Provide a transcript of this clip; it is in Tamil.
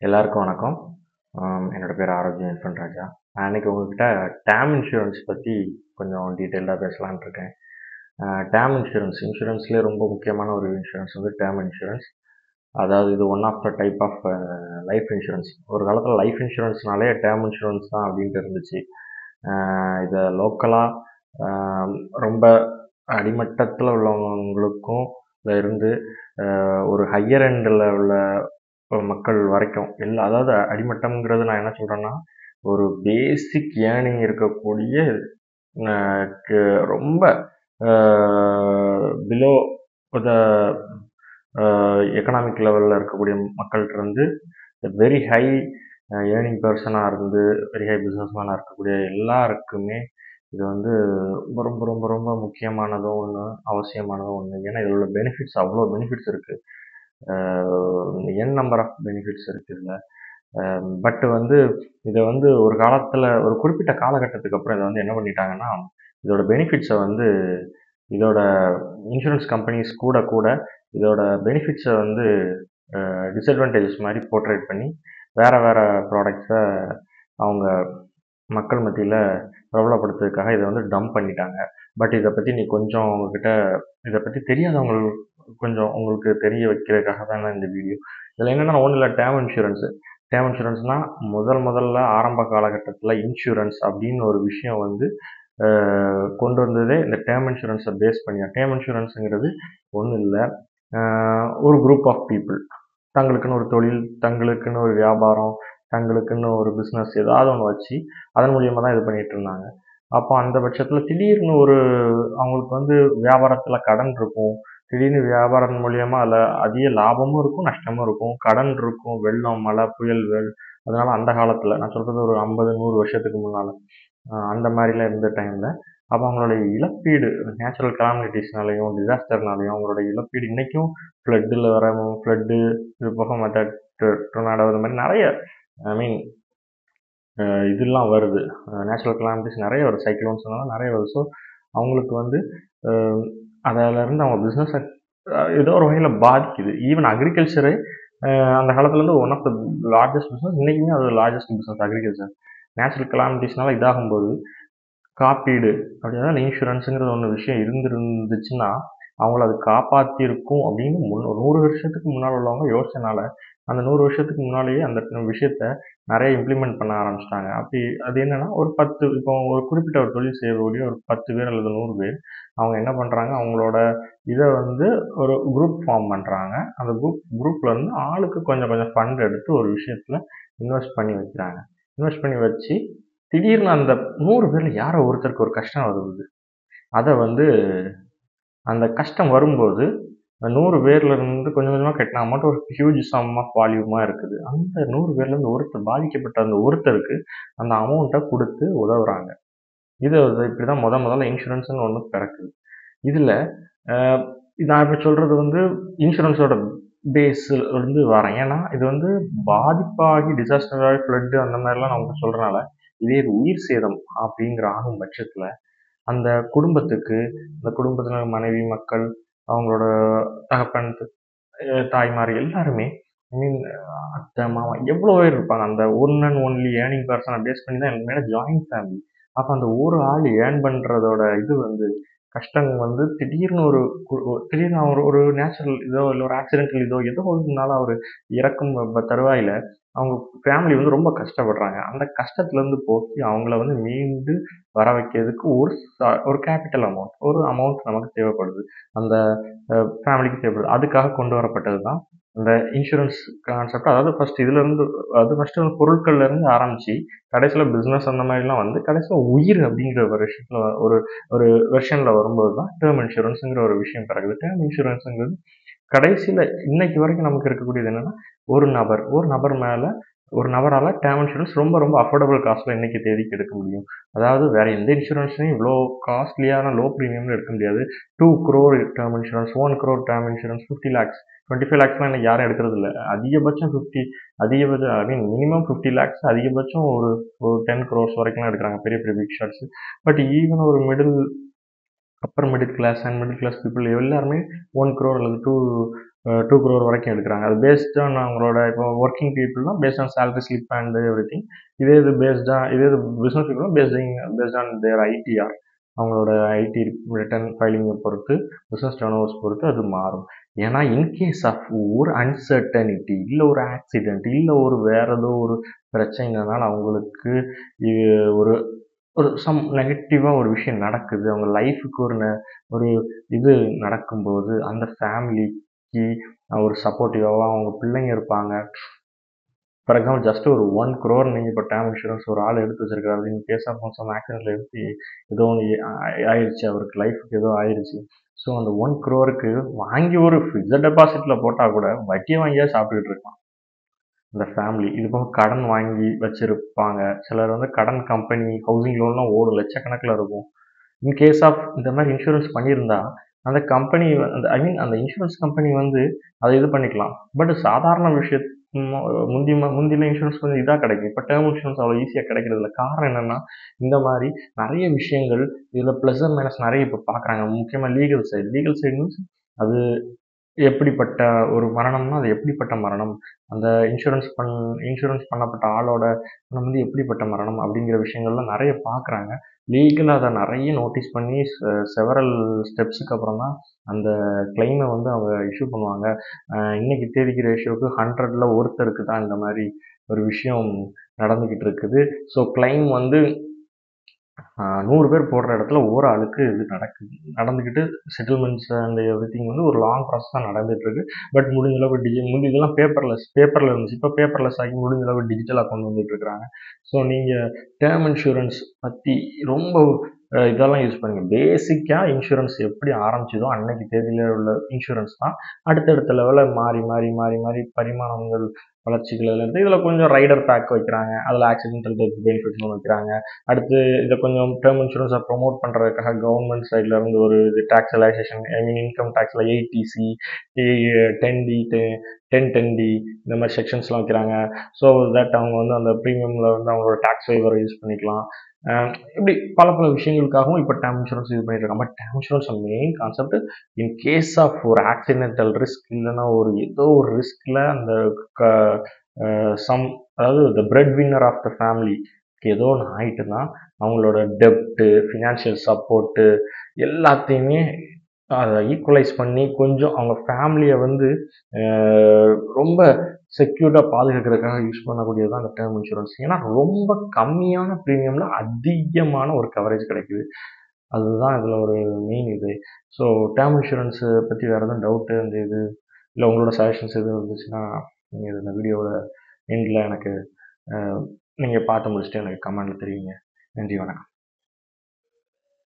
எல்லாருக்கும் வணக்கம். என்னோட பேர் ஆரோக்கியம் இன்ஃபன் ராஜா. நான் இன்னைக்கு உங்ககிட்ட டேர்ம் இன்சூரன்ஸ் பற்றி கொஞ்சம் டீட்டெயில்டாக பேசலாம்னு இருக்கேன். டேர்ம் இன்சூரன்ஸ்லேயே ரொம்ப முக்கியமான ஒரு இன்சூரன்ஸ் வந்து டேர்ம் இன்சூரன்ஸ். அதாவது இது one of the type of life insurance. ஒரு காலத்தில் லைஃப் இன்சூரன்ஸ்னாலே டேர்ம் இன்சூரன்ஸ் தான் அப்படின்ட்டு இருந்துச்சு. இதை லோக்கலாக ரொம்ப அடிமட்டத்தில் உள்ளவங்களுக்கும் இதில் இருந்து ஒரு ஹையர் எண்டில் உள்ள மக்கள் வரைக்கும் அதாவது அடிமட்டம்ங்கிறது நான் என்ன சொல்கிறேன்னா, ஒரு பேசிக் ஏர்னிங் இருக்கக்கூடிய ரொம்ப பிலோ த எக்கனாமிக் லெவலில் இருக்கக்கூடிய மக்கள்கிட்ட இருந்து வெரி ஹை ஏர்னிங் பர்சனாக இருந்து வெரி ஹை பிஸ்னஸ்மேனாக இருக்கக்கூடிய எல்லாருக்குமே இது வந்து ரொம்ப ரொம்ப ரொம்ப ரொம்ப முக்கியமானதும் ஒன்று, அவசியமானதும் ஒன்று. ஏன்னா இதில் உள்ள பெனிஃபிட்ஸ் அவ்வளோ பெனிஃபிட்ஸ் இருக்குது. நம்பர் ஆஃப் பெனிஃபிட்ஸ் இருக்குதுல்ல. பட் வந்து இதை வந்து ஒரு காலத்தில் ஒரு குறிப்பிட்ட காலகட்டத்துக்கு அப்புறம் இதை வந்து என்ன பண்ணிட்டாங்கன்னா, இதோட பெனிஃபிட்ஸை வந்து இதோட இன்சூரன்ஸ் கம்பெனிஸ் கூட கூட இதோட பெனிஃபிட்ஸை வந்து டிஸ்அட்வான்டேஜஸ் மாதிரி போர்ட்ரேட் பண்ணி வேறு வேறு ப்ராடக்ட்ஸை அவங்க மக்கள் மத்தியில் பிரபலப்படுத்துறதுக்காக இதை வந்து டம்ப் பண்ணிட்டாங்க. பட் இதை பற்றி நீ கொஞ்சம் உங்ககிட்ட இதை பற்றி தெரியாதவங்க கொஞ்சம் உங்களுக்கு தெரிய வைக்கிறதுக்காக தான் இந்த வீடியோ. இதில் என்னென்னா ஒன்றும் இல்லை, டேர்ம் இன்சூரன்ஸ்னால் முதல்ல ஆரம்ப காலகட்டத்தில் இன்சூரன்ஸ் அப்படின்னு ஒரு விஷயம் வந்து கொண்டு வந்ததே இந்த டேர்ம் இன்சூரன்ஸை பேஸ் பண்ணி. டேர்ம் இன்சூரன்ஸுங்கிறது ஒன்றும் இல்லை, ஒரு குரூப் ஆஃப் பீப்புள் தங்களுக்குன்னு ஒரு தொழில், தங்களுக்குன்னு ஒரு வியாபாரம், தங்களுக்குன்னு ஒரு பிஸ்னஸ் ஏதாவது ஒன்று வச்சு அதன் மூலியமாக தான் இது பண்ணிகிட்டு இருந்தாங்க. அப்போ அந்த பட்சத்தில் திடீர்னு அவங்களுக்கு வந்து வியாபாரத்தில் கடன் இருக்கும். திடீர்னு வியாபாரம் மூலியமாக அதில் அதிக லாபமும் இருக்கும், நஷ்டமும் இருக்கும். கடன் இருக்கும், வெள்ளம், மழை, புயல்கள். அதனால் அந்த காலத்தில் நான் சொல்கிறது ஒரு 50-100 வருஷத்துக்கு முன்னால் அந்த மாதிரிலாம் இருந்த டைமில் அப்போ அவங்களுடைய இழப்பீடு நேச்சுரல் கலாமிட்டிஸ்னாலையும் டிசாஸ்டர்னாலையும் அவங்களோட இழப்பீடு இன்றைக்கும் ஃப்ளட்டு இது போக மற்ற டொர்னாடோ இது மாதிரி நிறைய இதெல்லாம் வருது. நேச்சுரல் கலாமிட்டிஸ் நிறைய வருது, சைக்ளோன்ஸ்னால நிறைய வருது. ஸோ அவங்களுக்கு வந்து அதிலேருந்து அவங்க பிஸ்னஸை ஏதோ ஒரு வகையில் பாதிக்குது. ஈவன் அக்ரிகல்ச்சரு அந்த காலத்துலேருந்து one of the largest business, இன்றைக்குமே அது லார்ஜஸ்ட் பிஸ்னஸ் அக்ரிகல்ச்சர். நேச்சுரல் கலாமிட்டிஸ்னால இதாகும்போது காப்பீடு அப்படின்னா இன்சூரன்ஸுங்கிறது ஒன்று விஷயம் இருந்துச்சுன்னா அவங்கள அது காப்பாற்றிருக்கும் அப்படின்னு 100 வருஷத்துக்கு முன்னால் உள்ளவங்க யோசிச்சனால அந்த 100 வருஷத்துக்கு முன்னாலேயே அந்த விஷயத்த நிறைய இம்ப்ளிமெண்ட் பண்ண ஆரம்பிச்சிட்டாங்க. அப்படி அது என்னன்னா ஒரு 10 இப்போ ஒரு குறிப்பிட்ட ஒரு தொழில் செய்யக்கூடிய ஒரு 10 பேர் அல்லது 100 பேர் அவங்க என்ன பண்ணுறாங்க, அவங்களோட இதை வந்து ஒரு குரூப் ஃபார்ம் பண்ணுறாங்க. அந்த குரூப்பில் இருந்து ஆளுக்கு கொஞ்சம் கொஞ்சம் ஃபண்ட் எடுத்து ஒரு விஷயத்தில் இன்வெஸ்ட் பண்ணி வைக்கிறாங்க. இன்வெஸ்ட் பண்ணி வச்சு திடீர்னு அந்த 100 பேரில் யாரோ ஒருத்தருக்கு ஒரு கஷ்டம் வருது. அதை வந்து அந்த கஷ்டம் வரும்போது 100 பேர்லேருந்து கொஞ்சம் கொஞ்சமாக கட்டின அமௌண்ட் ஒரு ஹியூஜ் சம் ஆஃப் வால்யூமாக இருக்குது. அந்த 100 பேர்லேருந்து ஒருத்தர் பாதிக்கப்பட்ட அந்த ஒருத்தருக்கு அந்த அமௌண்ட்டை கொடுத்து உதவுறாங்க. இது இப்படி தான் முதல்ல இன்சூரன்ஸ்னு ஒன்று பிறக்குது. இதில் நான் இப்போ சொல்கிறது வந்து இன்சூரன்ஸோட பேஸில் இருந்து வரேன். ஏன்னா இது வந்து பாதிப்பாகி டிசாஸ்டராகி ஃப்ளட்டு அந்த மாதிரிலாம் நமக்கு சொல்கிறனால இதே உயிர் சேதம் அப்படிங்கிற ஆகும் பட்சத்தில் அந்த குடும்பத்துக்கு, அந்த குடும்பத்தில் மனைவி, மக்கள், அவங்களோட தகப்பன், தாய்மார் எல்லாருமே அத்தை, மாமா எவ்வளோ பேர் இருப்பாங்க. அந்த ஒன் அண்ட் ஒன்லி ஏர்னிங் பர்சனை பேஸ் பண்ணி தான் எல்லாமே ஜாயின்ட் ஃபேமிலி. அப்போ அந்த ஒரு ஆள் ஏர்ன் பண்ணுறதோட இது வந்து கஷ்டம் வந்து திடீர்னு திடீர்னு அவர் ஒரு நேச்சுரல் இதோ இல்லை ஒரு ஆக்சிடென்டல் இதோ ஏதோ ஒன்றுனால அவர் இறக்கும் தருவாயில் அவங்க ஃபேமிலி வந்து ரொம்ப கஷ்டப்படுறாங்க. அந்த கஷ்டத்துலேருந்து போக்கி அவங்கள வந்து மீண்டு வர வைக்கிறதுக்கு ஒரு கேபிட்டல் அமௌண்ட், ஒரு அமௌண்ட் நமக்கு தேவைப்படுது, அந்த ஃபேமிலிக்கு தேவைப்படுது. அதுக்காக கொண்டு வரப்பட்டது தான் இந்த இன்சூரன்ஸ் கான்செப்ட். அதாவது ஃபஸ்ட்டு பொருட்கள்லேருந்து ஆரம்பித்து கடைசியில் பிஸ்னஸ் அந்த மாதிரிலாம் வந்து கடைசியில் உயிர் அப்படிங்கிற ஒரு விஷயத்தில் ஒரு வெர்ஷனில் வரும்போது தான் டேர்ம் இன்சூரன்ஸுங்கிற ஒரு விஷயம் பிறகுது. டேர்ம் இன்சூரன்ஸுங்கிறது கடைசியில் இன்னைக்கு வரைக்கும் நமக்கு இருக்கக்கூடியது என்னென்னா ஒரு நபர் மேலே ஒரு நபரால் டேர்ம் இன்சூரன்ஸ் ரொம்ப ரொம்ப அஃபோர்டபுள் காஸ்ட்டில் இன்றைக்கி தேதிக்கு எடுக்க முடியும். அதாவது வேறு எந்த இன்சூரன்ஸையும் இவ்வளோ காஸ்ட்லியான லோ ப்ரீமியம்னு எடுக்க முடியாது. 2 crore term insurance, 1 crore term insurance, 50 lakhs, 25 lakhsலாம் இன்னைக்கு யாரும் எடுக்கிறது இல்லை. அதிகபட்சம் மினிமம் 50 lakhs, அதிகபட்சம் ஒரு 10 crores வரைக்கும்லாம் எடுக்கிறாங்க பெரிய பெரிய பிக் ஷாட்ஸ். பட் ஈவன் ஒரு upper middle class and middle class people எல்லாருமே 1 crore அல்லது 2 2 crore வரைக்கும் எடுக்கிறாங்க. அது பேஸ்ட் ஆன் அவங்களோட இப்போ ஒர்க்கிங் பீப்புள்னா based on salary slip and everything. இதே இது பிஸ்னஸ் பீப்புள்னா பேஸ்ட் ஆன் தேர் ஐடிஆர். அவங்களோட ஐடி ரிட்டர்ன் ஃபைலிங்கை பொறுத்து, பிஸ்னஸ் டர்ன்ஓவர்ஸ் பொறுத்து அது மாறும். ஏன்னா இன்கேஸ் ஆஃப் ஒரு அன்சர்டனிட்டி, இல்லை ஒரு ஆக்சிடென்ட், இல்லை ஒரு வேற ஏதோ ஒரு பிரச்சனைனால அவங்களுக்கு இது ஒரு ஒரு நெகட்டிவாக ஒரு விஷயம் நடக்குது, அவங்க லைஃபுக்கு ஒரு இது நடக்கும்போது அந்த ஃபேமிலிக்கு ஒரு சப்போர்ட்டிவாக அவங்க பிள்ளைங்க இருப்பாங்க. ஃபார் எக்ஸாம்பிள் ஜஸ்ட் ஒரு 1 crore நீங்கள் இப்போ டேர்ம் இன்சூரன்ஸ் ஒரு ஆள் எடுத்து வச்சிருக்காரு. இன் கேஸ் ஆஃப் சம் ஆக்சிடென்ட்ல எடுத்து ஏதோ ஒன்று ஆயிடுச்சு, அவருக்கு லைஃபுக்கு ஏதோ ஆயிடுச்சு. ஸோ அந்த 1 crore வாங்கி ஒரு ஃபிக்ஸட் டெபாசிட்டில் போட்டால் கூட வட்டியை வாங்கியா சாப்பிட்டுக்கிட்டு இருக்கலாம் இந்த ஃபேமிலி. இது போக கடன் வாங்கி வச்சுருப்பாங்க. சிலர் வந்து கடன் கம்பெனி ஹவுசிங் லோன்லாம் ஓடும், லட்சக்கணக்கில் இருக்கும். இன் கேஸ் ஆஃப் இந்த மாதிரி இன்சூரன்ஸ் பண்ணியிருந்தா அந்த கம்பெனி அந்த அந்த இன்சூரன்ஸ் கம்பெனி வந்து அதை இது பண்ணிக்கலாம். பட் சாதாரண விஷயம் முந்தில இன்சூரன்ஸ் கொஞ்சம் இதாக கிடைக்கும். இப்போ டேர்ம் இன்சூரன்ஸ் அவ்வளோ ஈஸியாக கிடைக்கிறதில்ல. காரணம் என்னென்னா இந்த மாதிரி நிறைய விஷயங்கள் இதில் ப்ளஸ் அண்ட் மைனஸ் நிறைய இப்போ பார்க்குறாங்க. முக்கியமாக லீகல் சைடு மீன்ஸ் அது எப்படிப்பட்ட ஒரு மரணம்னா அது எப்படிப்பட்ட மரணம், அந்த இன்சூரன்ஸ் பண்ணப்பட்ட ஆளோட மரணம் வந்து எப்படிப்பட்ட மரணம் அப்படிங்கிற விஷயங்கள்லாம் நிறைய பார்க்குறாங்க. லீகலாக அதை நிறைய நோட்டீஸ் பண்ணி செவரல் ஸ்டெப்ஸுக்கு அப்புறம் தான் அந்த கிளைமை வந்து அவங்க இஷ்யூ பண்ணுவாங்க. இன்னைக்கு தேதிக்கு ரேஷியோவுக்கு 100ல் ஒருத்தருக்கு தான் இந்த மாதிரி ஒரு விஷயம் நடந்துக்கிட்டு இருக்குது. ஸோ கிளைம் வந்து 100 பேர் போடுற இடத்துல ஒரு ஆளுக்கு இது நடந்துக்கிட்டு செட்டில்மெண்ட்ஸ் அண்ட் எவ்ரிதிங் வந்து ஒரு லாங் ப்ராசஸ் தான் நடந்துட்டு இருக்கு. பட் முடிஞ்ச அளவுக்கு முந்தி இதெல்லாம் பேப்பரில் இருந்துச்சு. இப்போ பேப்பர்லெஸ் ஆகி முடிஞ்ச அளவுக்கு டிஜிட்டலாக கொண்டு வந்துட்டு இருக்கிறாங்க. ஸோ நீங்கள் டேர்ம் இன்சூரன்ஸ் பற்றி ரொம்ப இதெல்லாம் யூஸ் பண்ணுங்க. பேசிக்காக இன்சூரன்ஸ் எப்படி ஆரம்பிச்சதோ அன்னைக்கு தேதியில் உள்ள இன்சூரன்ஸ் தான் அடுத்தடுத்த லெவலில் மாறி பரிமாணங்கள் வளர்ச்சிகள் இருந்து இதில் கொஞ்சம் ரைடர் பேக் வைக்கிறாங்க. அதில் ஆக்சிடென்டல் டெத் பெனிஃபிட்னு வைக்கிறாங்க. அடுத்து இதை கொஞ்சம் டேர்ம் இன்சூரன்ஸை ப்ரொமோட் பண்ணுறதுக்காக கவர்மெண்ட் சைடில் இருந்து ஒரு இது tax relaxation, income டேக்ஸில் 8TC, 10D, 1010D இந்த மாதிரி செக்ஷன்ஸ்லாம் வைக்கிறாங்க. ஸோ தட் அவங்க வந்து அந்த ப்ரீமியமில் வந்து அவங்களோட டேக்ஸ் வைவரை யூஸ் பண்ணிக்கலாம். இப்படி பல விஷயங்களுக்காகவும் இப்போ டேர்ம் இன்சூரன்ஸ் இது பண்ணிட்டு இருக்காங்க. But term insurance main concept in case of ஒரு ஆக்சிடென்டல் ரிஸ்க் இல்லைன்னா ஏதோ ஒரு ரிஸ்கில் அந்த அதாவது the bread winner of the ஃபேமிலிக்கு ஏதோ ஒன்று ஆயிட்டுன்னா அவங்களோட டெப்ட்டு, ஃபினான்ஷியல் சப்போர்ட்டு எல்லாத்தையுமே அதை ஈக்குவலைஸ் பண்ணி கொஞ்சம் அவங்க ஃபேமிலியை வந்து ரொம்ப செக்யூர்டாக பாதுகாக்கிறதுக்காக யூஸ் பண்ணக்கூடியது தான் அந்த டேர்ம் இன்சூரன்ஸ். ஏன்னா ரொம்ப கம்மியான ப்ரீமியமில் அதிகமான ஒரு கவரேஜ் கிடைக்குது. அதுதான் இதில் ஒரு மெயின் இது. ஸோ டேர்ம் இன்சூரன்ஸை பற்றி வேறு எதுவும் டவுட்டு அந்த இது இல்லை உங்களோட சஜஷன்ஸ் எதுவும் இருந்துச்சுன்னா நீங்கள் இந்த வீடியோவோட எண்டில் எனக்கு நீங்கள் பார்த்து முடிச்சுட்டு எனக்கு கமெண்டில் தெரிவிங்க. நன்றி, வணக்கம்.